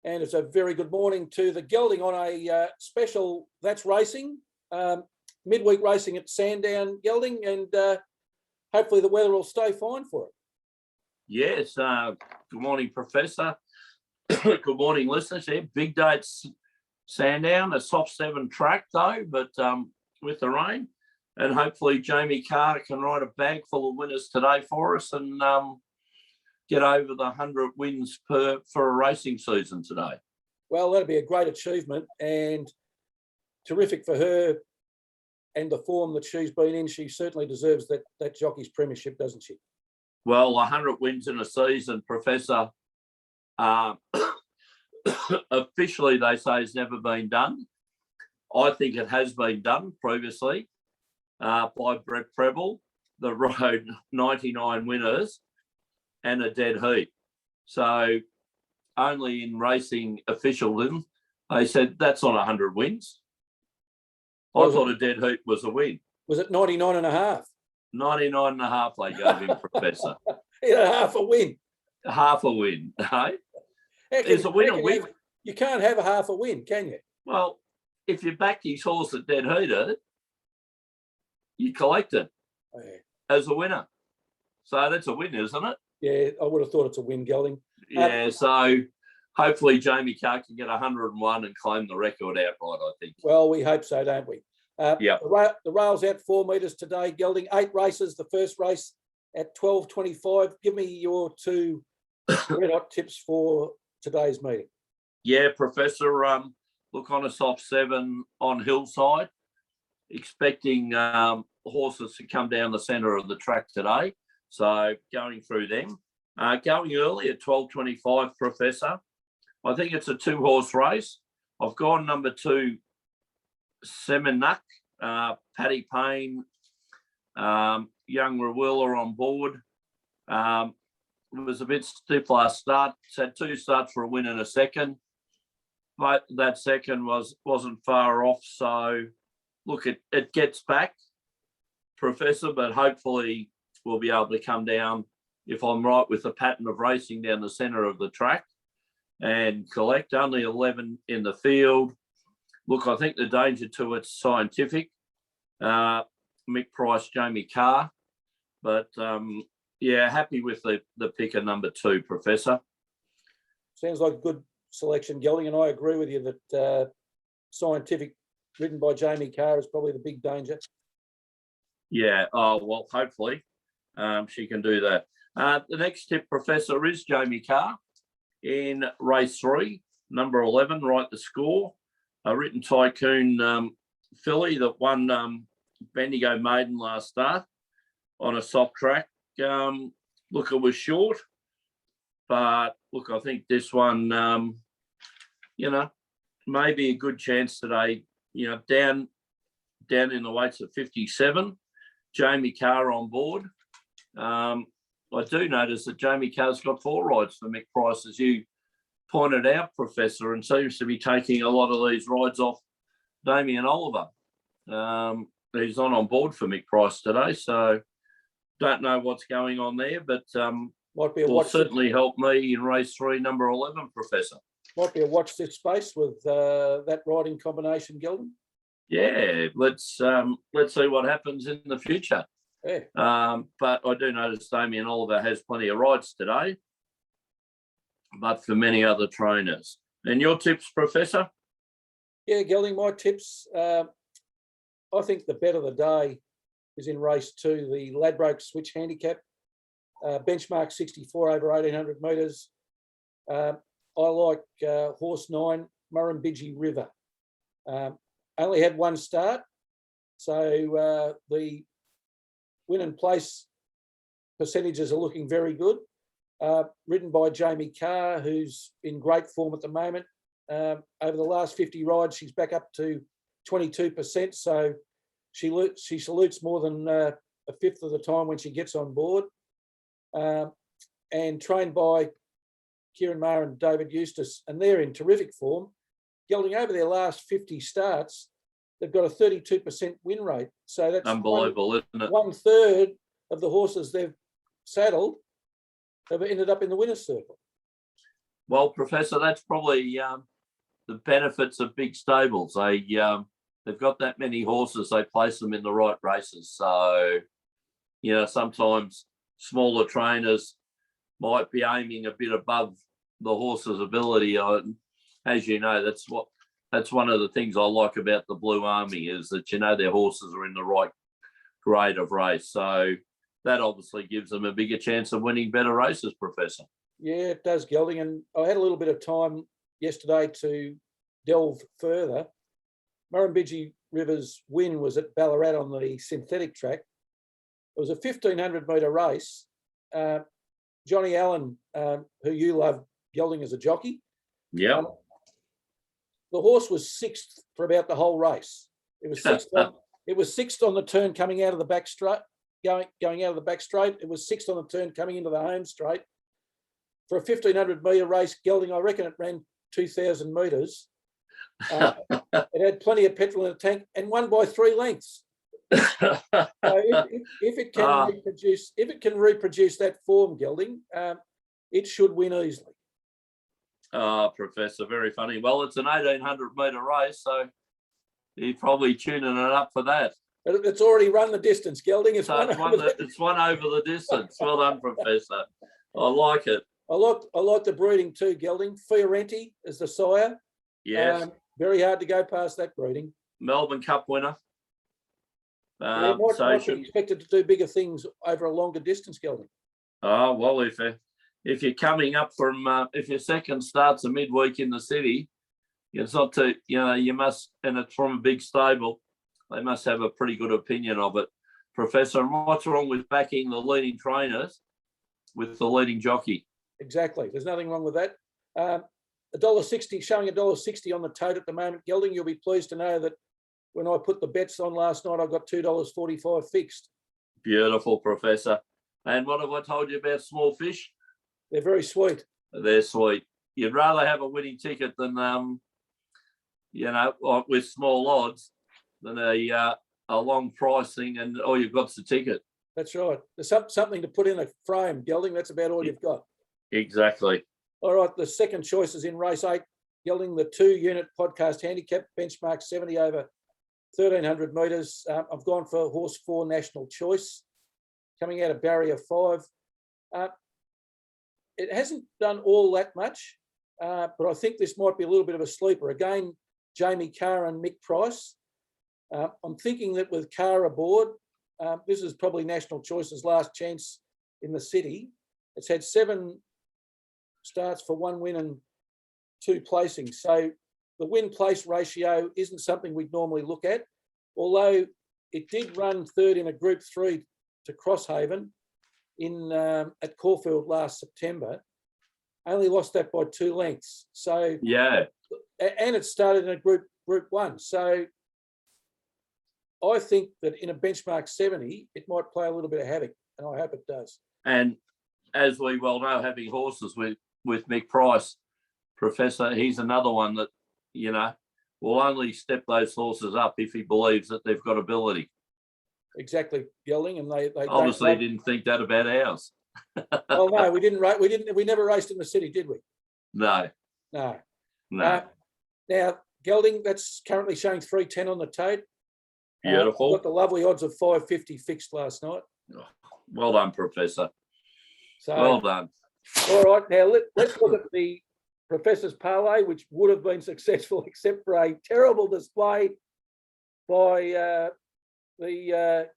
And it's a very good morning to the Gelding on a special That's Racing, midweek racing at Sandown, Gelding, and hopefully the weather will stay fine for it. Yes, good morning, Professor. Good morning, listeners. Yeah, big day at Sandown, a soft 7 track though, but with the rain. And hopefully Jamie Carr can ride a bag full of winners today for us and get over the 100 wins for a racing season today. Well, that'd be a great achievement and terrific for her and the form that she's been in. She certainly deserves that jockey's premiership, doesn't she? Well, 100 wins in a season, Professor, officially they say has never been done. I think it has been done previously by Brett Preble, that rode 99 winners and a dead heat. So only in racing officialdom, they said that's not 100 wins. I thought a dead heat was a win. Was it 99 and a half? 99 and a half they gave him, Professor. Yeah, half a win. Half a win, hey? Is a win a win? You can't have a half a win, can you? Well, if you back his horse at dead heater, you collect it as a winner. So that's a win, isn't it? Yeah, I would have thought it's a win, Gelding. Yeah, so hopefully Jamie Carr can get 101 and claim the record outright, I think. Well, we hope so, don't we? Yeah. The rail's out 4 metres today, Gelding. 8 races. The first race at 12:25. Give me your 2 red hot tips for today's meeting. Yeah, Professor. Look, on a soft 7 on Hillside, expecting horses to come down the centre of the track today. So going through them. Going early at 12:25, Professor. I think it's a 2-horse race. I've gone number 2, Seminac, Paddy Payne, young Rawiller on board. It was a bit stiff last start. It's had 2 starts for a win and a second. But that second wasn't far off. So, look, it gets back, Professor, but hopefully we'll be able to come down, if I'm right, with the pattern of racing down the centre of the track and collect. Only 11 in the field. Look, I think the danger to it's Scientific, Mick Price, Jamie Carr. But, yeah, happy with the pick of number 2, Professor. Sounds like a good selection, Gelding, and I agree with you that Scientific, ridden by Jamie Carr, is probably the big danger. Yeah, well, hopefully she can do that. The next tip, Professor, is Jamie Carr in race 3, number 11, Right the Score. A written Tycoon filly that won Bendigo Maiden last start on a soft track. Look, it was short, but look, I think this one, maybe a good chance today. Down in the weights at 57. Jamie Carr on board. I do notice that Jamie Carr's got 4 rides for Mick Price, as you pointed out, Professor, and seems to be taking a lot of these rides off Damien Oliver. He's not on board for Mick Price today, so don't know what's going on there, but might be a will certainly help me in race 3, number 11, Professor. Might be a watch this space with that riding combination, Gelding. Yeah, let's see what happens in the future. Yeah. But I do notice Damien Oliver has plenty of rides today, but for many other trainers. And your tips, Professor? Yeah, Gelding, my tips. I think the bet of the day is in race 2, the Ladbroke Switch Handicap, benchmark 64 over 1,800 metres. I like horse 9, Murrumbidgee River. Only had 1 start, so the win and place percentages are looking very good. Ridden by Jamie Carr, who's in great form at the moment. Over the last 50 rides, she's back up to 22%, so she salutes more than a fifth of the time when she gets on board. And trained by Kieran Maher and David Eustace, and they're in terrific form. Gelding, over their last 50 starts, they've got a 32% win rate. So that's unbelievable, isn't it? 1/3 of the horses they've saddled have ended up in the winner's circle. Well, Professor, that's probably the benefits of big stables. They've got that many horses, they place them in the right races. So, sometimes smaller trainers might be aiming a bit above the horse's ability. As you know, that's one of the things I like about the Blue Army is that their horses are in the right grade of race. So that obviously gives them a bigger chance of winning better races, Professor. Yeah, it does, Gelding. And I had a little bit of time yesterday to delve further. Murrumbidgee River's win was at Ballarat on the synthetic track. It was a 1,500 metre race. Johnny Allen, who you love, Gelding as a jockey. Yeah. The horse was sixth for about the whole race. It was sixth. It was sixth on the turn coming out of the back straight, going out of the back straight. It was sixth on the turn coming into the home straight. For a 1,500 metre race, Gelding, I reckon it ran 2,000 metres. It had plenty of petrol in the tank and won by 3 lengths. So if it can reproduce that form, Gelding, it should win easily. Professor, very funny. Well, it's an 1,800 metre race, so you're probably tuning it up for that. It's already run the distance, Gelding. It's one over the distance. Well done, Professor. I like it. I like the breeding too, Gelding. Fiorenti is the sire. Yes. Very hard to go past that breeding. Melbourne Cup winner. Might be expected to do bigger things over a longer distance, Gelding. Oh, well, if you're coming up from, if your second starts a midweek in the city, it's not too, you must, and it's from a big stable, they must have a pretty good opinion of it. Professor, and what's wrong with backing the leading trainers with the leading jockey? Exactly. There's nothing wrong with that. $1.60, showing $1.60 on the tote at the moment, Gelding. You'll be pleased to know that when I put the bets on last night, I got $2.45 fixed. Beautiful, Professor. And what have I told you about small fish? They're very sweet. They're sweet. You'd rather have a winning ticket than, with small odds than a long pricing and all you've got's the ticket. That's right. There's something to put in a frame, Gelding. That's about all you've got. Exactly. All right. The second choice is in race 8, Gelding, the 2-unit podcast handicap, benchmark 70 over 1,300 metres. I've gone for horse 4 National Choice, coming out of barrier 5. It hasn't done all that much, but I think this might be a little bit of a sleeper. Again, Jamie Carr and Mick Price. I'm thinking that with Carr aboard, this is probably National Choice's last chance in the city. It's had 7 starts for 1 win and 2 placings. So the win-place ratio isn't something we'd normally look at, although it did run third in a Group 3 to Crosshaven at Caulfield last September. Only lost that by 2 lengths. So yeah, and it started in a Group 1. So I think that in a benchmark 70, it might play a little bit of havoc, and I hope it does. And as we well know, having horses with Mick Price, Professor, he's another one that, will only step those horses up if he believes that they've got ability. Exactly, Gelding, and they obviously didn't think that about ours. Well, no, we didn't. We never raced in the city, did we? No. Now, Gelding, that's currently showing 310 on the tote. Beautiful. Got the lovely odds of 550 fixed last night. Well done, Professor. So, well done. All right, now let's look at the Professor's parlay, which would have been successful except for a terrible display by the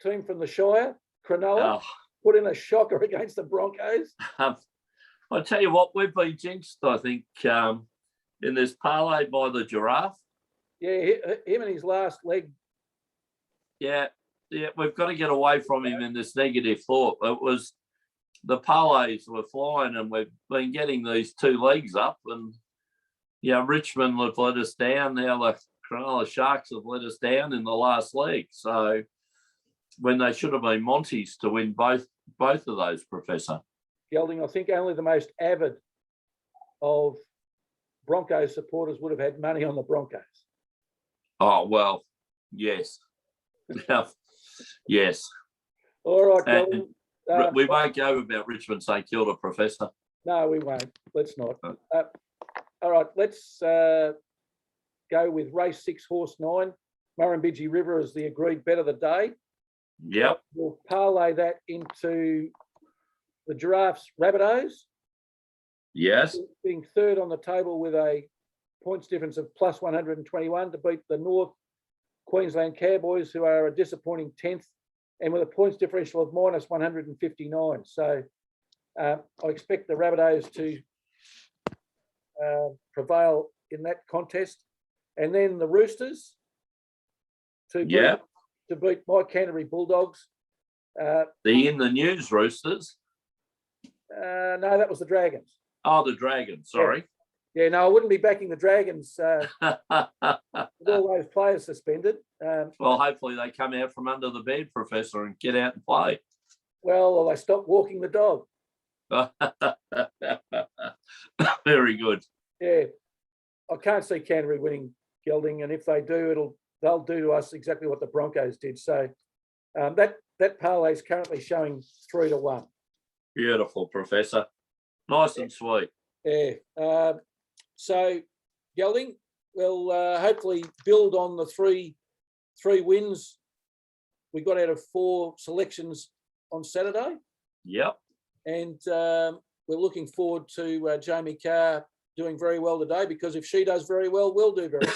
team from the Shire, Cronulla, put in a shocker against the Broncos. I tell you what, we've been jinxed, I think, in this parlay by the Giraffe. Yeah, him and his last leg. Yeah, we've got to get away from him in this negative thought. It was the parlays were flying, and we've been getting these 2 legs up, and Richmond have let us down. Now the Cronulla Sharks have let us down in the last leg. So when they should have been Monty's to win both of those, Professor. Gelding, I think only the most avid of Broncos supporters would have had money on the Broncos. Oh, well, yes. Yes. All right, Gelding. We won't go about Richmond St Kilda, Professor. No, we won't. Let's not. Oh. All right, let's go with race 6, horse 9, Murrumbidgee River as the agreed bet of the day. Yep. We'll parlay that into the Giraffes Rabbitohs, Yes. being third on the table with a points difference of plus 121 to beat the North Queensland Cowboys, who are a disappointing 10th, and with a points differential of minus 159. So I expect the Rabbitohs to prevail in that contest. And then the Roosters to beat my Canterbury Bulldogs. The in the news Roosters. No, that was the Dragons. Oh, the Dragons. Sorry. Yeah, no, I wouldn't be backing the Dragons with all those players suspended. Well, hopefully they come out from under the bed, Professor, and get out and play. Well, they stop walking the dog. Very good. Yeah, I can't see Canterbury winning, Gelding, and if they do, they'll do to us exactly what the Broncos did. So that parlay is currently showing 3-1. Beautiful, Professor. Nice and sweet. Yeah. So, Gelding, we'll hopefully build on the three wins we got out of 4 selections on Saturday. Yep. And we're looking forward to Jamie Carr doing very well today, because if she does very well, we'll do very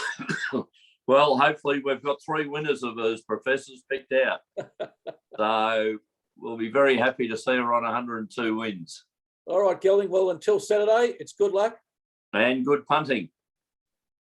well. Well, hopefully we've got 3 winners of those Professors picked out. So we'll be very happy to see her on 102 wins. All right, Gelding. Well, until Saturday, it's good luck. And good punting.